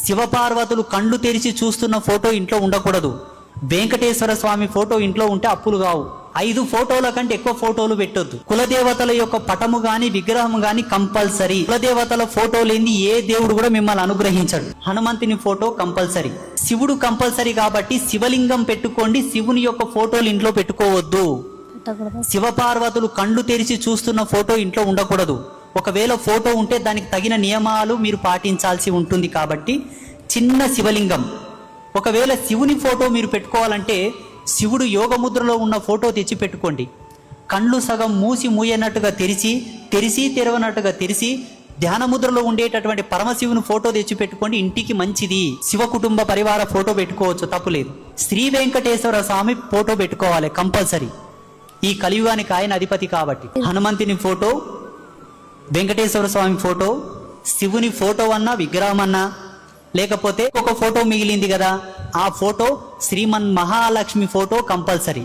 శివపార్వతులు కళ్ళు తెరిచి చూస్తున్న ఫోటో ఇంట్లో ఉండకూడదు. వెంకటేశ్వర స్వామి ఫోటో ఇంట్లో ఉంటే అప్పులు కావు. 5 ఫోటోల కంటే ఎక్కువ ఫోటోలు పెట్టొద్దు. కులదేవతల యొక్క పటము గాని విగ్రహం గాని కంపల్సరీ. కులదేవతల ఫోటో లేని ఏ దేవుడు కూడా మిమ్మల్ని అనుగ్రహించడు. హనుమంతుని ఫోటో కంపల్సరీ. శివుడు కంపల్సరీ కాబట్టి శివలింగం పెట్టుకోండి. శివుని యొక్క ఫోటోలు ఇంట్లో పెట్టుకోవద్దు. శివపార్వతులు కళ్ళు తెరిచి చూస్తున్న ఫోటో ఇంట్లో ఉండకూడదు. ఒకవేళ ఫోటో ఉంటే దానికి తగిన నియమాలు మీరు పాటించాల్సి ఉంటుంది. కాబట్టి చిన్న శివలింగం. ఒకవేళ శివుని ఫోటో మీరు పెట్టుకోవాలంటే శివుడు యోగముద్రలో ఉన్న ఫోటో తెచ్చి పెట్టుకోండి. కళ్ళు సగం మూసి మూయనట్టుగా తెరిచి తెరవనట్టుగా తెరిచి ధ్యానముద్రలో ఉండేటటువంటి పరమశివుని ఫోటో తెచ్చి పెట్టుకోండి. ఇంటికి మంచిది. శివ కుటుంబ పరివార ఫోటో పెట్టుకోవచ్చు, తప్పులేదు. శ్రీ వెంకటేశ్వర స్వామి ఫోటో పెట్టుకోవాలి కంపల్సరీ. ఈ కలియుగానికి ఆయన అధిపతి కాబట్టి హనుమంతుని ఫోటో, వెంకటేశ్వర స్వామి ఫోటో, శివుని ఫోటో అన్నా విగ్రహం అన్నా, లేకపోతే ఒక ఫోటో మిగిలింది కదా ఆ photo Shriman Mahalakshmi photo compulsory.